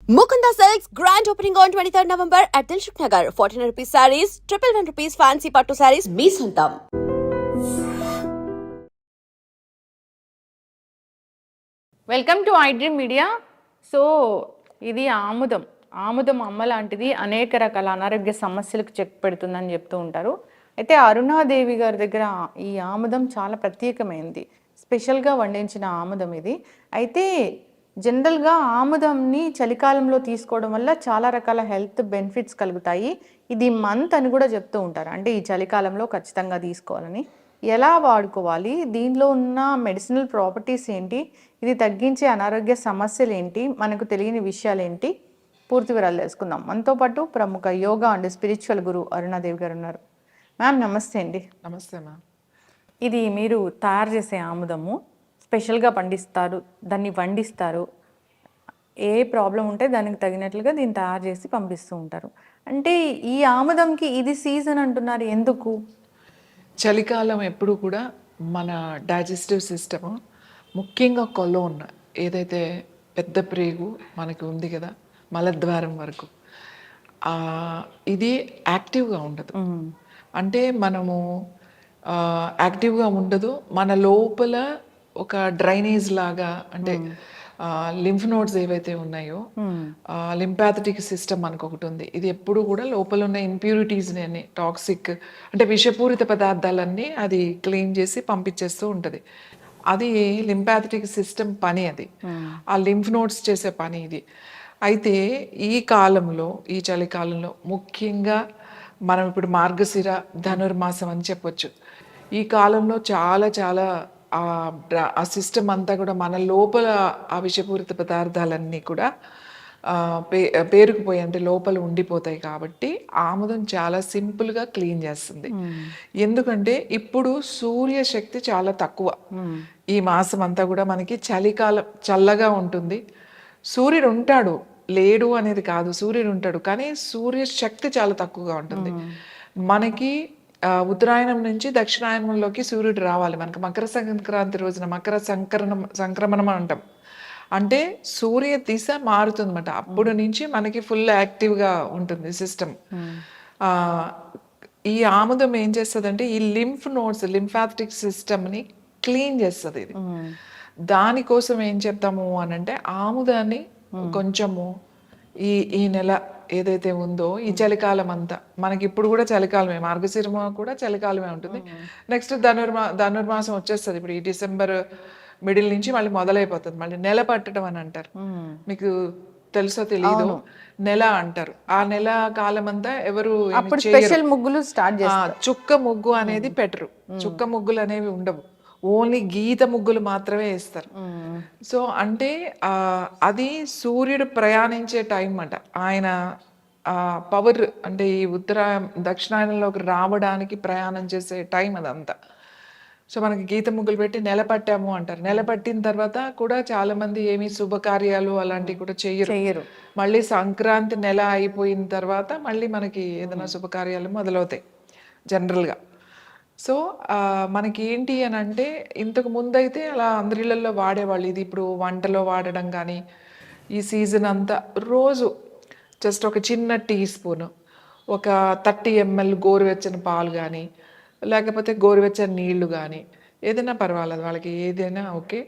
Mukunda Silks grand opening on 23rd November at Dilshuk Nagar. 1400 rupees sarees, 111 rupees fancy pattu sarees, మీ సొంతం. Welcome to I dream media. So ఇది ఆముదం అమ్మ లాంటిది, అనేక రకాల అనారోగ్య సమస్యలకు చెక్ పెడుతుందని చెప్తూ ఉంటారు. అయితే అరుణాదేవి గారి దగ్గర ఈ ఆముదం చాలా ప్రత్యేకమైనది, స్పెషల్గా వండించిన ఆముదం ఇది. అయితే జనరల్గా ఆముదంని చలికాలంలో తీసుకోవడం వల్ల చాలా రకాల హెల్త్ బెనిఫిట్స్ కలుగుతాయి. ఇది మంత్ అని కూడా చెప్తూ ఉంటారు, అంటే ఈ చలికాలంలో ఖచ్చితంగా తీసుకోవాలని. ఎలా వాడుకోవాలి, దీనిలో ఉన్న మెడిసినల్ ప్రాపర్టీస్ ఏంటి, ఇది తగ్గించే అనారోగ్య సమస్యలు ఏంటి, మనకు తెలియని విషయాలు ఏంటి, పూర్తి వివరాలు తెలుసుకుందాం. మనతో పాటు ప్రముఖ యోగా అండ్ స్పిరిచువల్ గురు అరుణాదేవి గారు ఉన్నారు. మ్యామ్ నమస్తే అండి. నమస్తే మ్యామ్. ఇది మీరు తయారు చేసే ఆముదము స్పెషల్గా పండిస్తారు, దాన్ని వండిస్తారు. ఏ ప్రాబ్లం ఉంటే దానికి తగినట్లుగా దీన్ని తయారు చేసి పంపిస్తూ ఉంటారు. అంటే ఈ ఆముదంకి ఇది సీజన్ అంటున్నారు, ఎందుకు? చలికాలం ఎప్పుడు కూడా మన డైజెస్టివ్ సిస్టమ్, ముఖ్యంగా కొలోన్ ఏదైతే పెద్ద ప్రేగు మనకి ఉంది కదా, మలద్వారం వరకు, ఇది యాక్టివ్గా ఉండదు. అంటే మనము యాక్టివ్గా ఉండదు. మన లోపల ఒక డ్రైనేజ్ లాగా, అంటే లింఫ్ నోడ్స్ ఏవైతే ఉన్నాయో, లింపాథటిక్ సిస్టమ్ మనకు ఒకటి ఉంది. ఇది ఎప్పుడు కూడా లోపల ఉన్న ఇంప్యూరిటీస్ని, టాక్సిక్ అంటే విషపూరిత పదార్థాలన్నీ అది క్లీన్ చేసి పంపించేస్తూ ఉంటుంది. అది లింపాథటిక్ సిస్టమ్ పని, అది ఆ లింఫ్ నోడ్స్ చేసే పని ఇది. అయితే ఈ కాలంలో, ఈ చలికాలంలో ముఖ్యంగా మనం ఇప్పుడు మార్గశిర ధనుర్మాసం అని చెప్పొచ్చు. ఈ కాలంలో చాలా చాలా ఆ సిస్టమ్ అంతా కూడా మన లోపల ఆ విషపూరిత పదార్థాలన్నీ కూడా పేరుకుపోయి, అంటే లోపల ఉండిపోతాయి. కాబట్టి ఆముదం చాలా సింపుల్గా క్లీన్ చేస్తుంది. ఎందుకంటే ఇప్పుడు సూర్యశక్తి చాలా తక్కువ. ఈ మాసం అంతా కూడా మనకి చలికాలం, చల్లగా ఉంటుంది. సూర్యుడు ఉంటాడు, లేడు అనేది కాదు, సూర్యుడు ఉంటాడు, కానీ సూర్యశక్తి చాలా తక్కువగా ఉంటుంది. మనకి ఉత్తరాయణం నుంచి దక్షిణాయనంలోకి సూర్యుడు రావాలి. మనకి మకర సంక్రాంతి రోజున మకర సంక్రమణం అంటాం. అంటే సూర్య దిశ మారుతుంది అన్నమాట. అప్పుడు నుంచి మనకి ఫుల్ యాక్టివ్గా ఉంటుంది సిస్టమ్. ఈ ఆముదం ఏం చేస్తుంది అంటే ఈ లింఫ్ నోడ్స్, లింఫాథటిక్ సిస్టమ్ని క్లీన్ చేస్తుంది ఇది. దానికోసం ఏం చెప్తాము అని అంటే, ఆముదాన్ని కొంచెము ఈ నెల ఏదైతే ఉందో, ఈ చలికాలం అంతా, మనకి ఇప్పుడు కూడా చలికాలమే, మార్గశిరమ కూడా చలికాలమే ఉంటుంది. నెక్స్ట్ ధనుర్మాసం వచ్చేస్తుంది. ఇప్పుడు ఈ డిసెంబర్ మిడిల్ నుంచి మళ్ళీ మొదలైపోతుంది. మళ్ళీ నెల పట్టడం అని అంటారు, మీకు తెలుసో తెలీదు, నెల అంటారు. ఆ నెల కాలం అంతా ఎవరు స్పెషల్ ముగ్గులు స్టార్ట్ చేస్తారు. చుక్క ముగ్గు అనేది పెట్టరు, చుక్క ముగ్గులు అనేవి ఉండవు, ఓన్లీ గీత ముగ్గులు మాత్రమే వేస్తారు. సో అంటే అది సూర్యుడు ప్రయాణించే టైం అన్నమాట. ఆయన పవర్, అంటే ఈ దక్షిణాయనంలోకి రావడానికి ప్రయాణం చేసే టైం అదంతా. సో మనకి గీత ముగ్గులు పెట్టి నెలపట్టాము అంటారు. నెలపట్టిన తర్వాత కూడా చాలా మంది ఏమి శుభకార్యాలు అలాంటివి కూడా చెయ్యరు. మళ్ళీ సంక్రాంతి నెల అయిపోయిన తర్వాత మళ్ళీ మనకి ఏదైనా శుభకార్యాలు మొదలవుతాయి జనరల్గా. సో మనకి ఏంటి అని అంటే, ఇంతకు ముందైతే అలా అందరిళ్ళల్లో వాడేవాళ్ళు. ఇది ఇప్పుడు వంటలో వాడడం కానీ, ఈ సీజన్ అంతా రోజు జస్ట్ ఒక చిన్న టీ స్పూను, ఒక 30 ml గోరువెచ్చని పాలు కానీ, లేకపోతే గోరువెచ్చని నీళ్లు కానీ, ఏదైనా పర్వాలేదు, వాళ్ళకి ఏదైనా ఓకే.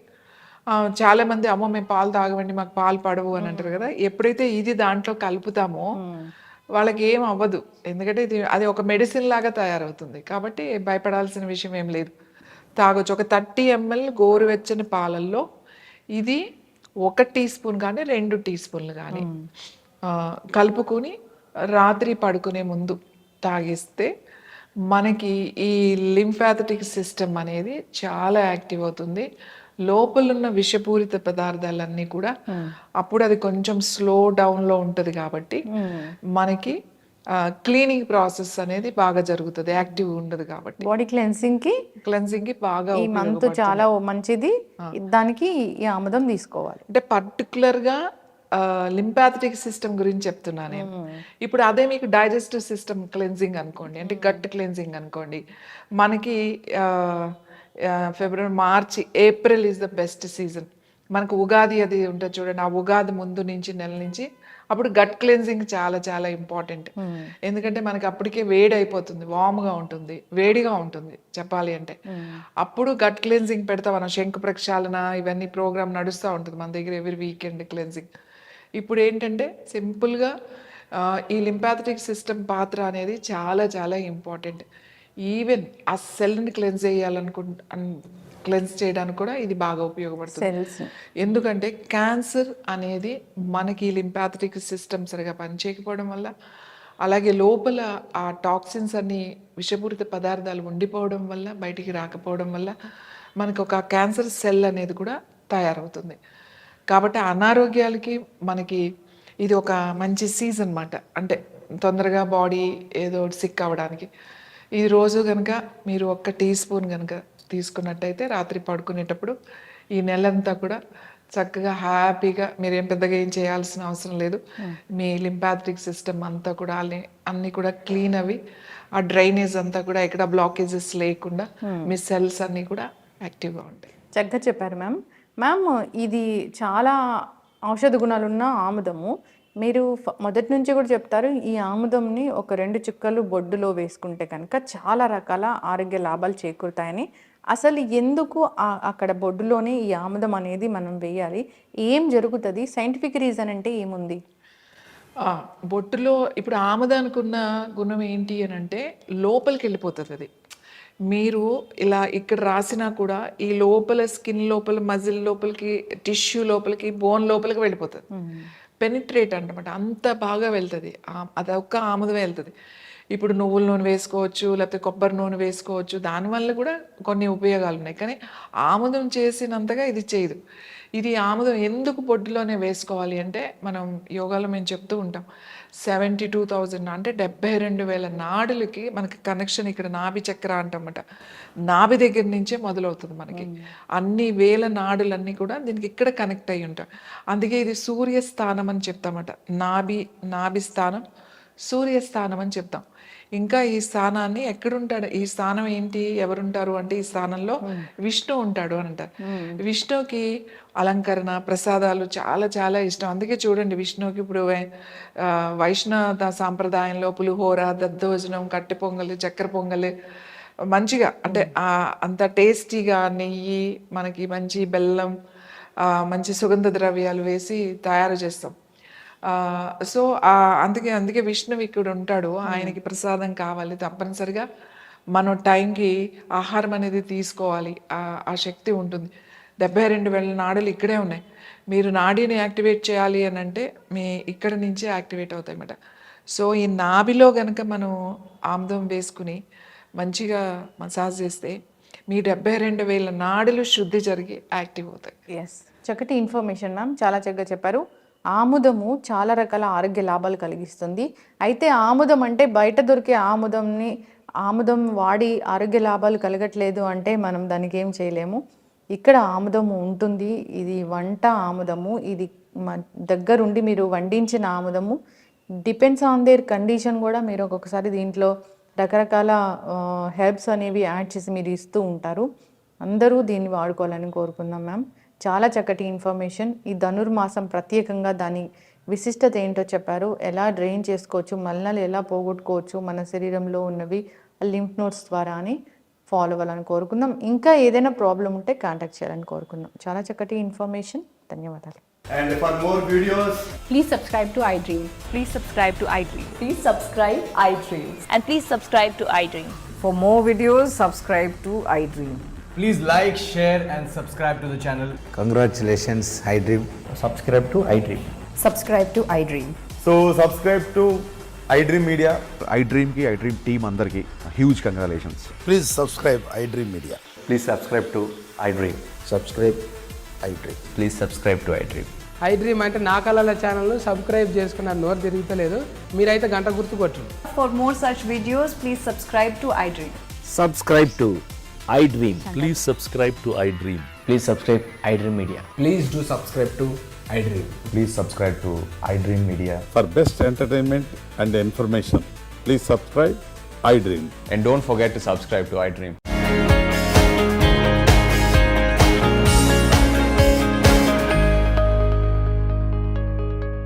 చాలామంది అమ్మో మేము పాలు తాగమండి, మాకు పాలు పడవు అని అంటారు కదా. ఎప్పుడైతే ఇది దాంట్లో కలుపుతామో వాళ్ళకి ఏం అవ్వదు, ఎందుకంటే అది ఒక మెడిసిన్ లాగా తయారవుతుంది. కాబట్టి భయపడాల్సిన విషయం ఏం లేదు, తాగొచ్చు. ఒక 30 ml గోరువెచ్చని పాలల్లో ఇది 1 టీ స్పూన్ కానీ 2 టీ స్పూన్లు కానీ కలుపుకొని రాత్రి పడుకునే ముందు తాగిస్తే మనకి ఈ లింఫాథటిక్ సిస్టమ్ అనేది చాలా యాక్టివ్ అవుతుంది. లోపల ఉన్న విషపూరిత పదార్థాలన్నీ కూడా అప్పుడు అది కొంచెం స్లో డౌన్లో ఉంటుంది. కాబట్టి మనకి క్లీనింగ్ ప్రాసెస్ అనేది బాగా జరుగుతుంది, యాక్టివ్ ఉండదు. కాబట్టి బాడీ క్లెన్సింగ్ కి బాగా ఈ మంత్ చాలా మంచిది. దానికి ఈ ఆముదం తీసుకోవాలి. అంటే పర్టికులర్గా లింపాథటిక్ సిస్టమ్ గురించి చెప్తున్నాను నేను. ఇప్పుడు అదే మీకు డైజెస్టివ్ సిస్టమ్ క్లెన్సింగ్ అనుకోండి, అంటే గట్ క్లెన్సింగ్ అనుకోండి. మనకి February, March, April is the best season. మనకు ఉగాది అది ఉంటుంది చూడండి, ఆ ఉగాది ముందు నుంచి నెల నుంచి అప్పుడు గట్ క్లెన్జింగ్ చాలా చాలా ఇంపార్టెంట్. ఎందుకంటే మనకి అప్పటికే వేడి అయిపోతుంది, వామ్గా ఉంటుంది, వేడిగా ఉంటుంది చెప్పాలి అంటే. అప్పుడు గట్ క్లెన్జింగ్ పెడతాం మనం, శంకు ప్రక్షాళన ఇవన్నీ ప్రోగ్రామ్ నడుస్తూ ఉంటుంది మన దగ్గర ఎవ్రీ వీకెండ్ క్లెన్జింగ్. ఇప్పుడు ఏంటంటే సింపుల్గా ఈ లింపాథటిక్ సిస్టమ్ పాత్ర అనేది చాలా చాలా ఇంపార్టెంట్. ఈవెన్ ఆ సెల్ని క్లెన్స్ క్లెన్స్ చేయడానికి కూడా ఇది బాగా ఉపయోగపడుతుంది. ఎందుకంటే క్యాన్సర్ అనేది మనకి లింపాథటిక్ సిస్టమ్ సరిగా పనిచేయకపోవడం వల్ల, అలాగే లోపల ఆ టాక్సిన్స్ అన్ని విషపూరిత పదార్థాలు ఉండిపోవడం వల్ల, బయటికి రాకపోవడం వల్ల మనకు ఒక క్యాన్సర్ సెల్ అనేది కూడా తయారవుతుంది. కాబట్టి అనారోగ్యాలకి మనకి ఇది ఒక మంచి సీజన్ అన్నమాట. అంటే తొందరగా బాడీ ఏదో సిక్ అవ్వడానికి. ఈ రోజు కనుక మీరు ఒక్క టీ స్పూన్ కనుక తీసుకున్నట్టయితే రాత్రి పడుకునేటప్పుడు ఈ నెలంతా కూడా చక్కగా హ్యాపీగా, మీరేం పెద్దగా ఏం చేయాల్సిన అవసరం లేదు. మీ లింపాథటిక్ సిస్టమ్ అంతా కూడా అన్నీ కూడా క్లీన్ అవి, ఆ డ్రైనేజ్ అంతా కూడా ఎక్కడ బ్లాకేజెస్ లేకుండా మీ సెల్స్ అన్నీ కూడా యాక్టివ్గా ఉంటాయి. చక్కగా చెప్పారు మ్యామ్. ఇది చాలా ఔషధ గుణాలున్న ఆముదము. మీరు మొదటి నుంచి కూడా చెప్తారు, ఈ ఆముదంని ఒక 2 చుక్కలు బొడ్డులో వేసుకుంటే కనుక చాలా రకాల ఆరోగ్య లాభాలు చేకూరుతాయని. అసలు ఎందుకు అక్కడ బొడ్డులోనే ఈ ఆముదం అనేది మనం వేయాలి? ఏం జరుగుతుంది? సైంటిఫిక్ రీజన్ అంటే ఏముంది? బొట్టులో ఇప్పుడు ఆముదానికి ఉన్న గుణం ఏంటి అని అంటే లోపలికి వెళ్ళిపోతుంది అది. మీరు ఇలా ఇక్కడ రాసినా కూడా ఈ లోపల స్కిన్ లోపల, మజిల్ లోపలికి, టిష్యూ లోపలికి, బోన్ లోపలికి వెళ్ళిపోతుంది. పెనిట్రేట్ అన్నమాట, అంత బాగా వెళ్తుంది. అదొక్క ఆముదమే వెళ్తుంది. ఇప్పుడు నువ్వుల నూనె వేసుకోవచ్చు, లేకపోతే కొబ్బరి నూనె వేసుకోవచ్చు, దానివల్ల కూడా కొన్ని ఉపయోగాలు ఉన్నాయి. కానీ ఆముదం చేసినంతగా ఇది చేయదు. ఇది ఆముదం ఎందుకు బొడ్డులోనే వేసుకోవాలి అంటే, మనం యోగాలో మేము చెప్తూ ఉంటాం, 72,000 అంటే 72,000 నాడులకి మనకి కనెక్షన్ ఇక్కడ నాభి చక్ర అంటామట. నాభి దగ్గర నుంచే మొదలవుతుంది మనకి. అన్ని వేల నాడులన్నీ కూడా దీనికి ఇక్కడ కనెక్ట్ అయ్యి ఉంటాయి. అందుకే ఇది సూర్యస్థానం అని చెప్తామట. నాభి స్థానం సూర్యస్థానం అని చెప్తాం. ఇంకా ఈ స్థానాన్ని ఎక్కడుంటాడు, ఈ స్థానం ఏంటి, ఎవరుంటారు అంటే ఈ స్థానంలో విష్ణు ఉంటాడు అని అంటారు. విష్ణుకి అలంకరణ, ప్రసాదాలు చాలా చాలా ఇష్టం. అందుకే చూడండి, విష్ణుకి ఇప్పుడు వైష్ణవ సాంప్రదాయంలో పులిహోర, దద్దోజనం, కట్టె పొంగలి, చక్కెర పొంగలి మంచిగా, అంటే అంత టేస్టీగా నెయ్యి, మనకి మంచి బెల్లం, మంచి సుగంధ ద్రవ్యాలు వేసి తయారు చేస్తాం. సో అందుకే విష్ణువు ఇక్కడ ఉంటాడు. ఆయనకి ప్రసాదం కావాలి, తప్పనిసరిగా మనం టైంకి ఆహారం అనేది తీసుకోవాలి. ఆ శక్తి ఉంటుంది. 72,000 నాడులు ఇక్కడే ఉన్నాయి. మీరు నాడీని యాక్టివేట్ చేయాలి అని అంటే మీ ఇక్కడ నుంచే యాక్టివేట్ అవుతాయి అన్నమాట. సో ఈ నాభిలో కనుక మనం ఆముదం వేసుకుని మంచిగా మసాజ్ చేస్తే మీ 72,000 నాడులు శుద్ధి జరిగి యాక్టివ్ అవుతాయి. ఎస్, చక్కటి ఇన్ఫర్మేషన్ మ్యామ్, చాలా చక్కగా చెప్పారు. ఆముదము చాలా రకాల ఆరోగ్య లాభాలు కలిగిస్తుంది. అయితే ఆముదం అంటే బయట దొరికే ఆముదం వాడి ఆరోగ్య లాభాలు కలగట్లేదు అంటే మనం దానికి ఏం చేయలేము. ఇక్కడ ఆముదము ఉంటుంది. ఇది వంట ఆముదము. ఇది దగ్గరుండి మీరు వండించిన ఆముదము. డిపెండ్స్ ఆన్ దేర్ కండిషన్ కూడా మీరు ఒక్కొక్కసారి దీంట్లో రకరకాల హెర్బ్స్ అనేవి యాడ్ చేసి మీరు ఇస్తూ ఉంటారు. అందరూ దీన్ని వాడుకోవాలని కోరుకుందాం మ్యామ్. చాలా చక్కటి ఇన్ఫర్మేషన్. ఈ ధనుర్మాసం ప్రత్యేకంగా దాని విశిష్టత ఏంటో చెప్పారు. ఎలా డ్రైన్ చేసుకోవచ్చు, మలినాలు ఎలా పోగొట్టుకోవచ్చు, మన శరీరంలో ఉన్నవి లింఫ్ నోడ్స్ ద్వారా అని ఫాలో అవ్వాలని కోరుకుందాం. ఇంకా ఏదైనా ప్రాబ్లం ఉంటే కాంటాక్ట్ చేయాలని కోరుకుందాం. చాలా చక్కటి ఇన్ఫర్మేషన్. ధన్యవాదాలు. And for more videos, Please subscribe to iDream. Please subscribe to iDream. Please subscribe iDream. And please subscribe to iDream. For more videos, subscribe to iDream. please like, share and subscribe to the channel. Congratulations, iDream. Subscribe to iDream. Subscribe to iDream. So subscribe to iDream Media. iDream ki iDream team andarki huge congratulations. Please subscribe iDream Media. Please subscribe to iDream. Subscribe iDream. Please subscribe to iDream. iDream అంటే నా కళల channel subscribe చేసుకున్న నోరు తిరుగుతలేదు. మీరైతే గంట గుర్తు కొట్టండి. For more such videos, please subscribe to iDream. Subscribe to iDream. Please subscribe to iDream. Please subscribe iDream Media. Please do subscribe to iDream. Please subscribe to iDream Media. For best entertainment and information, please subscribe iDream. And don't forget to subscribe to iDream.